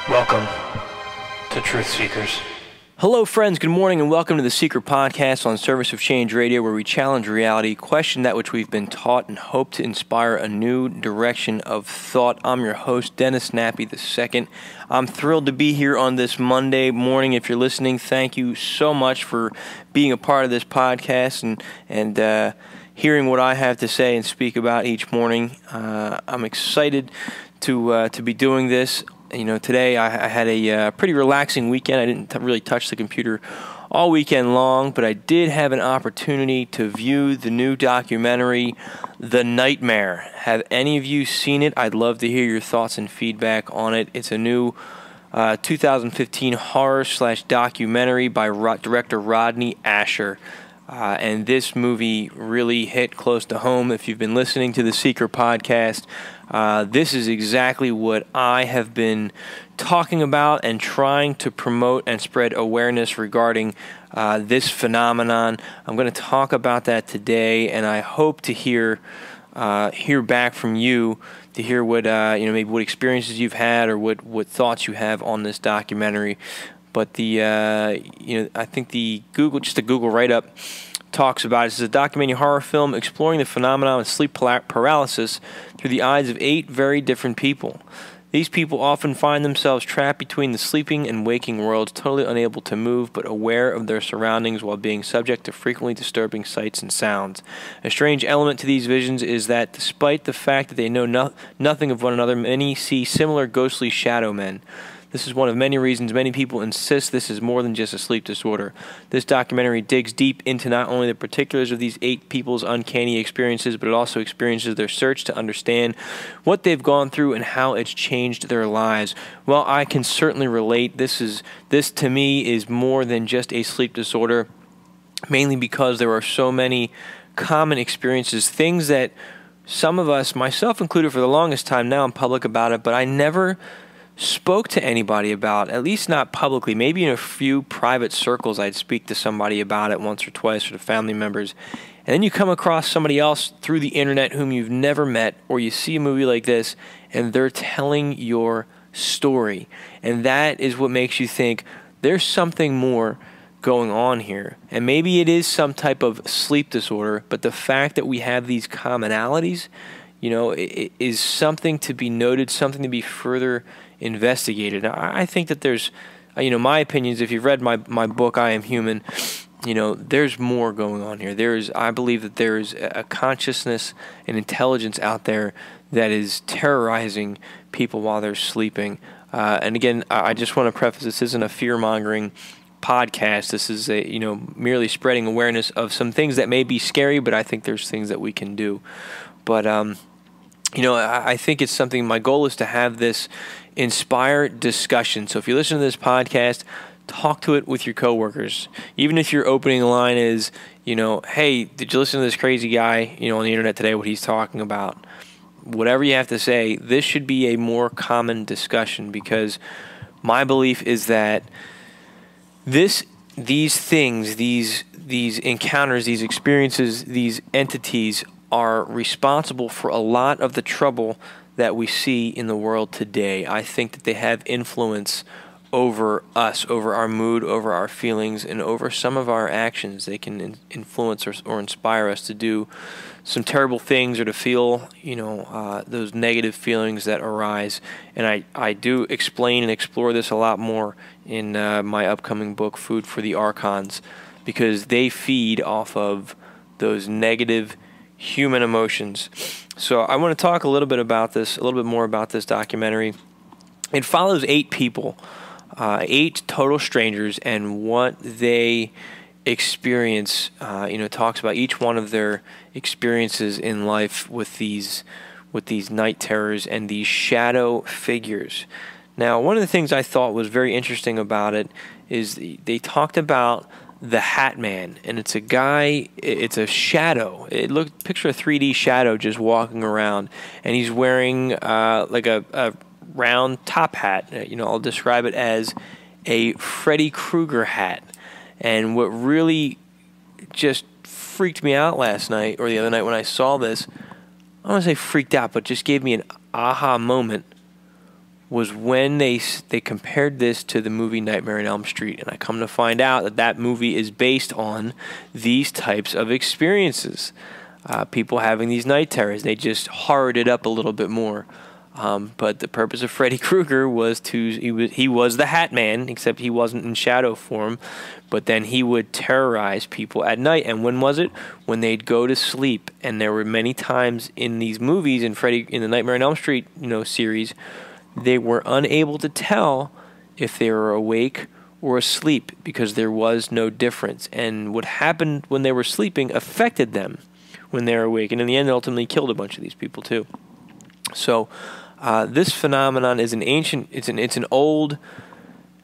Welcome to Truth Seekers. Hello friends, good morning and welcome to the Seiker Podcast on Service of Change Radio, where we challenge reality, question that which we've been taught, and hope to inspire a new direction of thought. I'm your host, Dennis Nappy II. I'm thrilled to be here on this Monday morning. If you're listening, thank you so much for being a part of this podcast and hearing what I have to say and speak about each morning. I'm excited to be doing this. You know, today I had a pretty relaxing weekend. I didn't really touch the computer all weekend long, but I did have an opportunity to view the new documentary, The Nightmare. Have any of you seen it? I'd love to hear your thoughts and feedback on it. It's a new 2015 horror/documentary by director Rodney Asher. And this movie really hit close to home. If you've been listening to the Seiker Podcast, this is exactly what I have been talking about and trying to promote and spread awareness regarding this phenomenon. I'm going to talk about that today, and I hope to hear back from you to hear what maybe what experiences you've had or what thoughts you have on this documentary. But I think the Google write-up talks about it. This is a documentary horror film exploring the phenomenon of sleep paralysis through the eyes of 8 very different people. These people often find themselves trapped between the sleeping and waking worlds, totally unable to move, but aware of their surroundings while being subject to frequently disturbing sights and sounds. A strange element to these visions is that despite the fact that they know nothing of one another, many see similar ghostly shadow men. This is one of many reasons many people insist this is more than just a sleep disorder. This documentary digs deep into not only the particulars of these 8 people's uncanny experiences, but it also experiences their search to understand what they've gone through and how it's changed their lives. Well, I can certainly relate. This to me is more than just a sleep disorder, mainly because there are so many common experiences, things that some of us, myself included for the longest time, now I'm public about it, but I never spoke to anybody about, at least not publicly. Maybe in a few private circles I'd speak to somebody about it once or twice, or to family members. And then you come across somebody else through the internet whom you've never met, or you see a movie like this and they're telling your story. And that is what makes you think there's something more going on here. And maybe it is some type of sleep disorder, but the fact that we have these commonalities, it is something to be noted, something to be further investigated. I think that there's, my opinions, if you've read my book, I Am Human, there's more going on here. I believe that there is a consciousness and intelligence out there that is terrorizing people while they're sleeping. And again, I just want to preface, this isn't a fear-mongering podcast. This is merely spreading awareness of some things that may be scary, but I think there's things that we can do. But, I think it's something, my goal is to have this inspire discussion. So if you listen to this podcast, talk to it with your coworkers. Even if your opening line is, hey, did you listen to this crazy guy, on the internet today, what he's talking about? Whatever you have to say, this should be a more common discussion, because my belief is that these things, these encounters, these experiences, these entities are responsible for a lot of the trouble that we see in the world today. I think that they have influence over us, over our mood, over our feelings, and over some of our actions. They can influence or inspire us to do some terrible things or to feel, those negative feelings that arise. And I do explain and explore this a lot more in my upcoming book, Food for the Archons, because they feed off of those negative human emotions. So I want to talk a little bit more about this documentary. It follows 8 people, 8 total strangers, and what they experience. Talks about each one of their experiences in life with these night terrors and these shadow figures. Now, one of the things I thought was very interesting about it is they talked about the Hat Man, and it's a guy. It's a shadow. Picture a 3D shadow just walking around, and he's wearing like a round top hat. I'll describe it as a Freddy Krueger hat. And what really just freaked me out last night or the other night when I saw this, I don't want to say freaked out, but just gave me an aha moment, was when they compared this to the movie Nightmare on Elm Street. And I come to find out that movie is based on these types of experiences. People having these night terrors. They just horrored it up a little bit more. But the purpose of Freddy Krueger was he was the Hat Man, except he wasn't in shadow form. But then he would terrorize people at night. And when was it? When they'd go to sleep. And there were many times in these movies, in the Nightmare on Elm Street, series, they were unable to tell if they were awake or asleep because there was no difference. And what happened when they were sleeping affected them when they were awake. And in the end, it ultimately killed a bunch of these people too. So this phenomenon is it's an old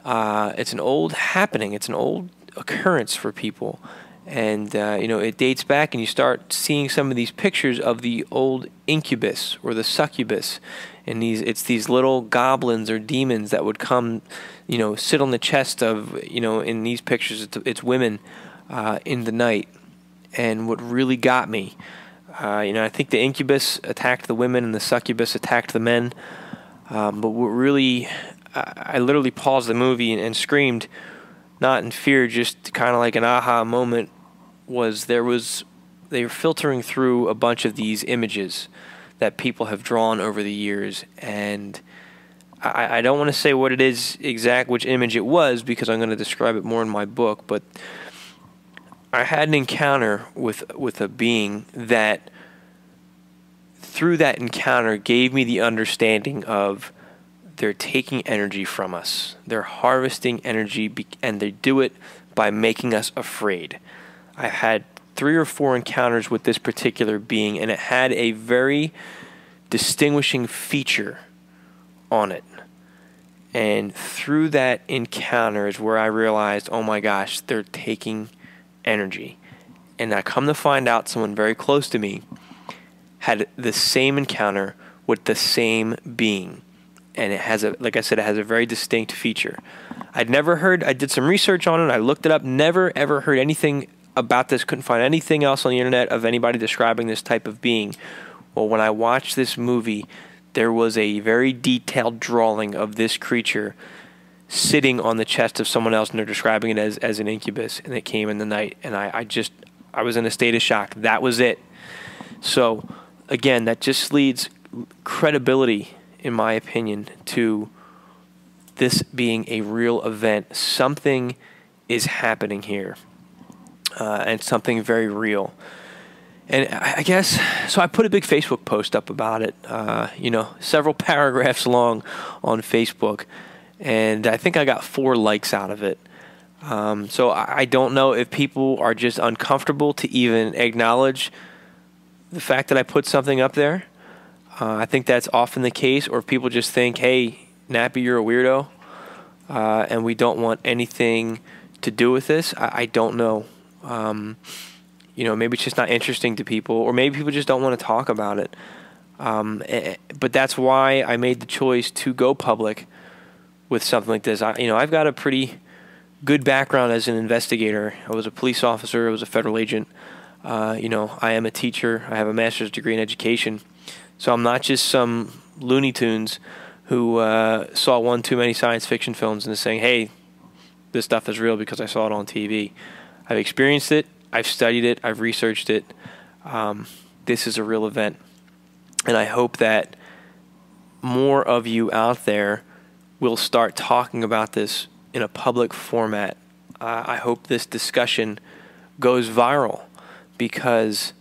happening. It's an old occurrence for people. And, it dates back, and you start seeing some of these pictures of the old Incubus or the succubus. And it's these little goblins or demons that would come, sit on the chest of, in these pictures, it's women in the night. And what really got me, I think the Incubus attacked the women and the succubus attacked the men. But what really, I literally paused the movie and screamed, not in fear, just kind of like an aha moment, they were filtering through a bunch of these images that people have drawn over the years. And I don't want to say what it is which image it was, because I'm going to describe it more in my book, but I had an encounter with a being that, through that encounter, gave me the understanding of they're taking energy from us. They're harvesting energy, and they do it by making us afraid. I had 3 or 4 encounters with this particular being, and it had a very distinguishing feature on it. And through that encounter is where I realized, oh my gosh, they're taking energy. And I come to find out someone very close to me had the same encounter with the same being. And it has like I said, it has a very distinct feature. I did some research on it, I looked it up, never ever heard anything about this, couldn't find anything else on the internet of anybody describing this type of being. Well, when I watched this movie, there was a very detailed drawing of this creature sitting on the chest of someone else, and they're describing it as an incubus, and it came in the night, and I was in a state of shock. That was it. So, again, that just leads credibility, in my opinion, to this being a real event. Something is happening here, and something very real. And I guess, so I put a big Facebook post up about it, several paragraphs long on Facebook, and I think I got 4 likes out of it. So I don't know if people are just uncomfortable to even acknowledge the fact that I put something up there. I think that's often the case, or if people just think, hey, Nappy, you're a weirdo, and we don't want anything to do with this. I don't know. Maybe it's just not interesting to people, or maybe people just don't want to talk about it. But that's why I made the choice to go public with something like this. I've got a pretty good background as an investigator. I was a police officer. I was a federal agent. I am a teacher. I have a master's degree in education. So I'm not just some Looney Tunes, who saw one too many science fiction films and is saying, hey, this stuff is real because I saw it on TV. I've experienced it. I've studied it. I've researched it. This is a real event. And I hope that more of you out there will start talking about this in a public format. I hope this discussion goes viral because,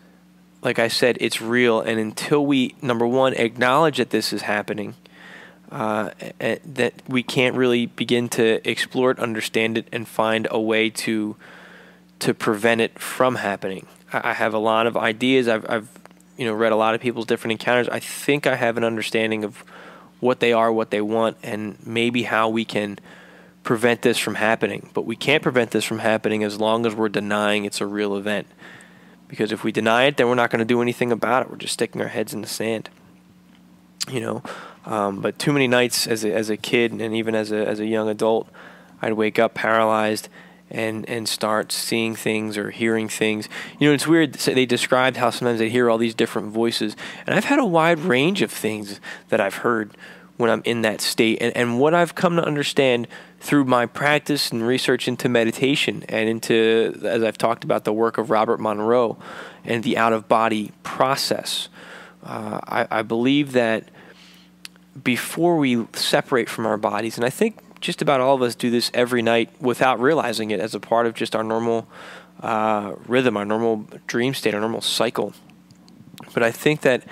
like I said, it's real. And until we, number one, acknowledge that this is happening, that we can't really begin to explore it, understand it, and find a way to prevent it from happening. I have a lot of ideas. I've read a lot of people's different encounters. I think I have an understanding of what they are, what they want, and maybe how we can prevent this from happening. But we can't prevent this from happening as long as we're denying it's a real event. Because if we deny it, then we're not going to do anything about it. We're just sticking our heads in the sand. But too many nights as a kid and even as a young adult, I'd wake up paralyzed and start seeing things or hearing things. It's weird. They described how sometimes they hear all these different voices. And I've had a wide range of things that I've heard when I'm in that state. And what I've come to understand through my practice and research into meditation and into, as I've talked about, the work of Robert Monroe and the out-of-body process, I believe that before we separate from our bodies, and I think just about all of us do this every night without realizing it as a part of just our normal rhythm, our normal dream state, our normal cycle. But I think that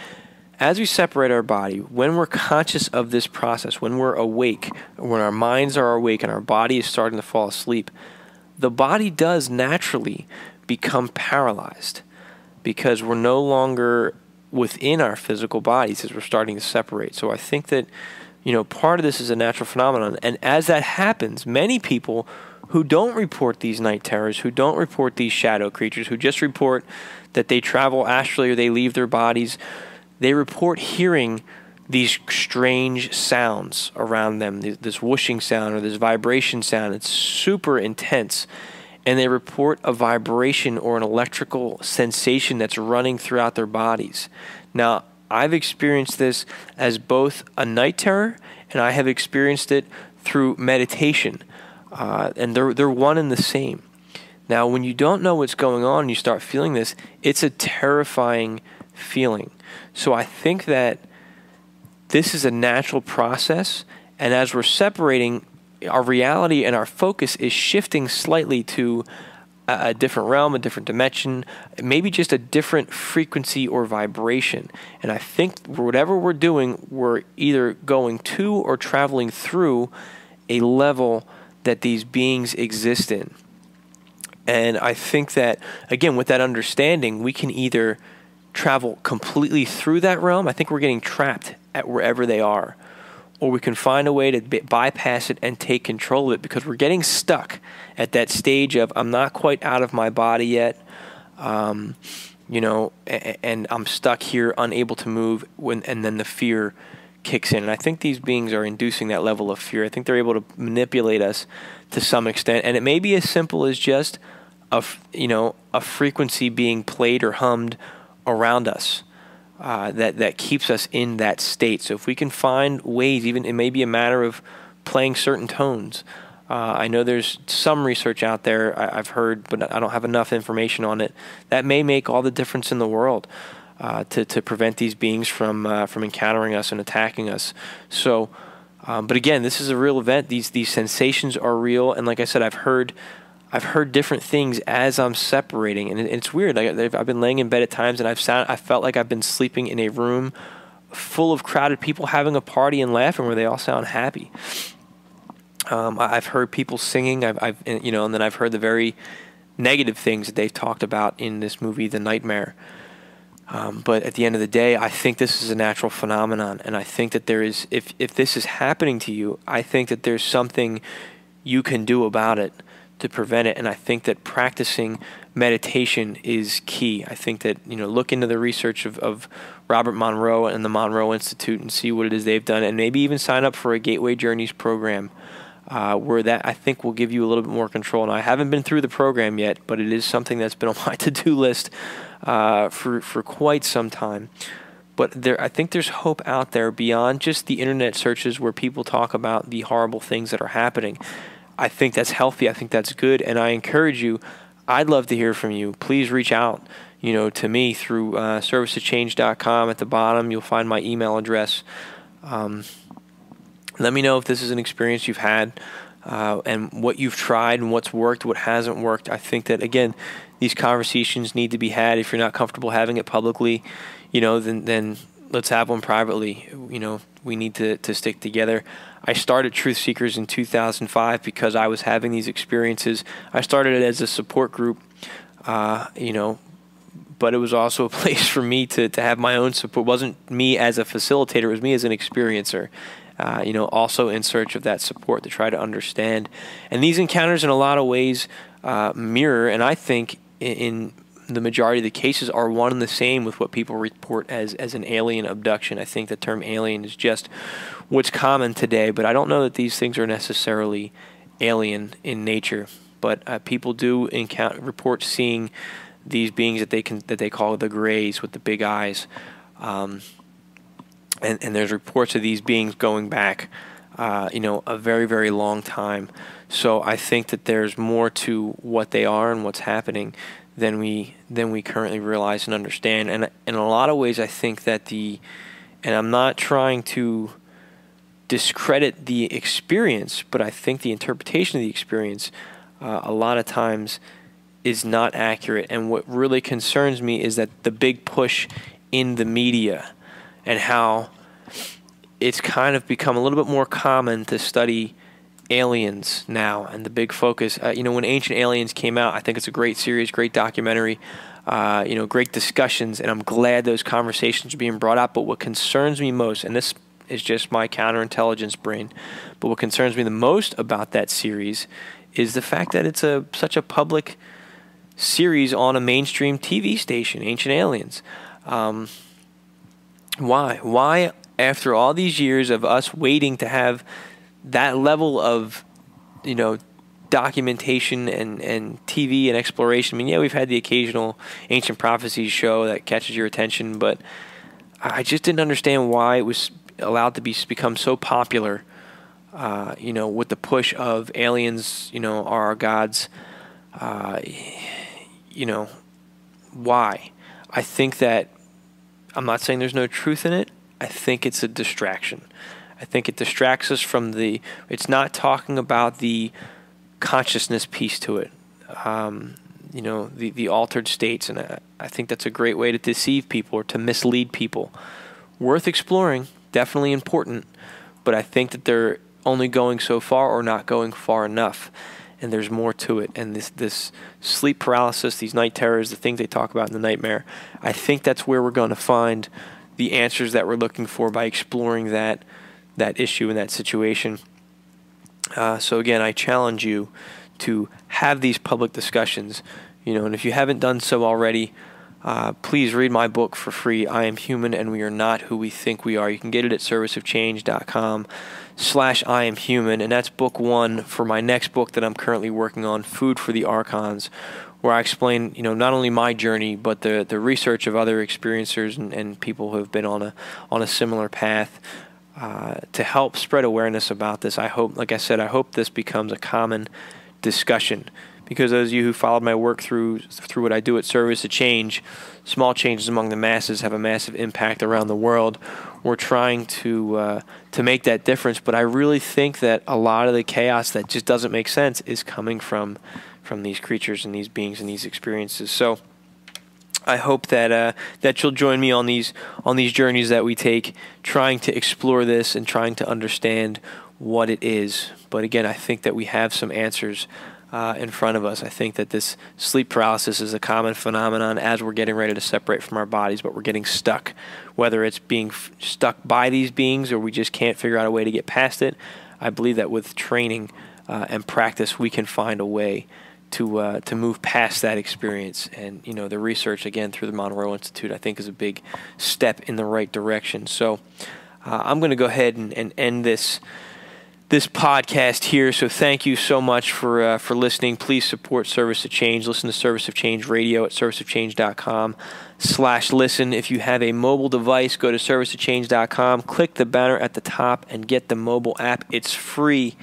as we separate our body, when we're conscious of this process, when we're awake, when our minds are awake and our body is starting to fall asleep, the body does naturally become paralyzed because we're no longer within our physical bodies as we're starting to separate. So I think that part of this is a natural phenomenon. And as that happens, many people who don't report these night terrors, who don't report these shadow creatures, who just report that they travel astrally or they leave their bodies, they report hearing these strange sounds around them, this whooshing sound or this vibration sound. It's super intense. And they report a vibration or an electrical sensation that's running throughout their bodies. Now, I've experienced this as both a night terror, and I have experienced it through meditation. And they're one and the same. Now, when you don't know what's going on and you start feeling this, it's a terrifying feeling. So I think that this is a natural process, and as we're separating, our reality and our focus is shifting slightly to a different realm, a different dimension, maybe just a different frequency or vibration. And I think whatever we're doing, we're either going to or traveling through a level that these beings exist in. And I think that, again, with that understanding, we can either travel completely through that realm. I think we're getting trapped at wherever they are. Or we can find a way to bypass it and take control of it because we're getting stuck at that stage of I'm not quite out of my body yet, and I'm stuck here, unable to move, and then the fear kicks in. And I think these beings are inducing that level of fear. I think they're able to manipulate us to some extent, and it may be as simple as just a frequency being played or hummed around us. That keeps us in that state. So if we can find ways, even it may be a matter of playing certain tones. I know there's some research out there I've heard, but I don't have enough information on it. That may make all the difference in the world to prevent these beings from encountering us and attacking us. So, but again, this is a real event. These sensations are real, and like I said, I've heard different things as I'm separating, and it's weird. I've been laying in bed at times, and I felt like I've been sleeping in a room full of crowded people having a party and laughing, where they all sound happy. I've heard people singing. And then I've heard the very negative things that they've talked about in this movie, The Nightmare. But at the end of the day, I think this is a natural phenomenon, and I think that there is, if this is happening to you, I think that there's something you can do about it to prevent it. And I think that practicing meditation is key. I think that, look into the research of Robert Monroe and the Monroe Institute and see what it is they've done, and maybe even sign up for a Gateway Journeys program where that I think will give you a little bit more control. And I haven't been through the program yet, but it is something that's been on my to-do list for quite some time. But I think there's hope out there beyond just the internet searches where people talk about the horrible things that are happening. I think that's healthy. I think that's good. And I encourage you, I'd love to hear from you. Please reach out, to me through serviceofchange.com. At the bottom, you'll find my email address. Let me know if this is an experience you've had and what you've tried and what's worked, what hasn't worked. I think that, again, these conversations need to be had. If you're not comfortable having it publicly, then let's have one privately. We need to stick together. I started Truth Seekers in 2005 because I was having these experiences. I started it as a support group, but it was also a place for me to have my own support. It wasn't me as a facilitator, it was me as an experiencer, also in search of that support to try to understand. And these encounters in a lot of ways mirror, and I think in the majority of the cases are one and the same with what people report as an alien abduction. I think the term alien is just what's common today, but I don't know that these things are necessarily alien in nature. But people do report seeing these beings that they call the Greys with the big eyes, and there's reports of these beings going back, a very, very long time. So I think that there's more to what they are and what's happening than we currently realize and understand. And in a lot of ways, I think that and I'm not trying to discredit the experience, but I think the interpretation of the experience a lot of times is not accurate. And what really concerns me is that the big push in the media and how it's kind of become a little bit more common to study aliens now, and the big focus, when Ancient Aliens came out, I think it's a great series, great documentary, great discussions, and I'm glad those conversations are being brought up. But what concerns me most, and this is just my counterintelligence brain, but what concerns me the most about that series is the fact that it's such a public series on a mainstream TV station, Ancient Aliens. Why, after all these years of us waiting to have that level of, documentation and TV and exploration? I mean, yeah, we've had the occasional Ancient Prophecies show that catches your attention, but I just didn't understand why it was allowed to become so popular, with the push of aliens, are our gods. Why? I think that, I'm not saying there's no truth in it. I think it's a distraction. I think it distracts us from it's not talking about the consciousness piece to it, the altered states. And I think that's a great way to deceive people or to mislead people. Worth exploring, definitely important, but I think that they're only going so far or not going far enough. And there's more to it. And this sleep paralysis, these night terrors, the things they talk about in the nightmare, I think that's where we're going to find the answers that we're looking for by exploring that issue and that situation. So again, I challenge you to have these public discussions, and if you haven't done so already, please read my book for free, I Am Human and We Are Not Who We Think We Are. You can get it at serviceofchange.com/I Am Human, and that's book 1 for my next book that I'm currently working on, Food for the Archons, where I explain, not only my journey, but the research of other experiencers and people who have been on a similar path, to help spread awareness about this. I hope, like I said, this becomes a common discussion, because those of you who followed my work through what I do at Service of Change, small changes among the masses have a massive impact around the world. We're trying to make that difference, but I really think that a lot of the chaos that just doesn't make sense is coming from these creatures and these beings and these experiences. So I hope that you'll join me on these journeys that we take, trying to explore this and trying to understand what it is. But again, I think that we have some answers in front of us. I think that this sleep paralysis is a common phenomenon as we're getting ready to separate from our bodies, but we're getting stuck, whether it's being stuck by these beings or we just can't figure out a way to get past it. I believe that with training and practice, we can find a way to move past that experience. And the research, again, through the Monroe Institute, I think is a big step in the right direction. So I'm going to go ahead and end this this podcast here. So thank you so much for listening. Please support Service of Change. Listen to Service of Change Radio at serviceofchange.com/listen. If you have a mobile device, go to serviceofchange.com, click the banner at the top, and get the mobile app. It's free.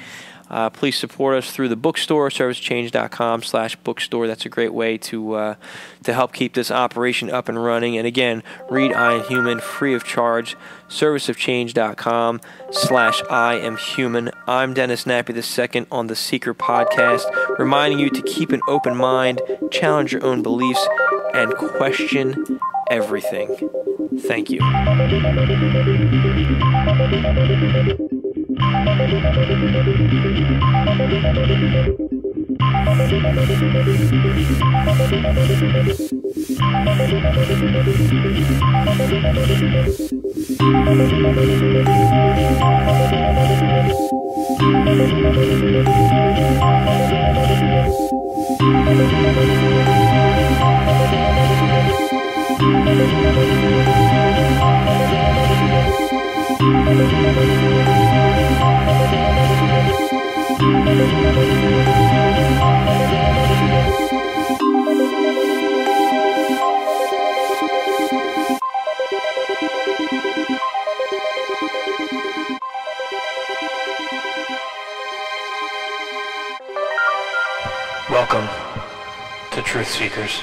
Please support us through the bookstore, servicechange.com/bookstore. That's a great way to help keep this operation up and running. And again, read I Am Human free of charge, serviceofchange.com/I Am Human. I'm Dennis Nappy II on the Seiker Podcast, reminding you to keep an open mind, challenge your own beliefs, and question everything. Thank you. Welcome to Truth Seekers.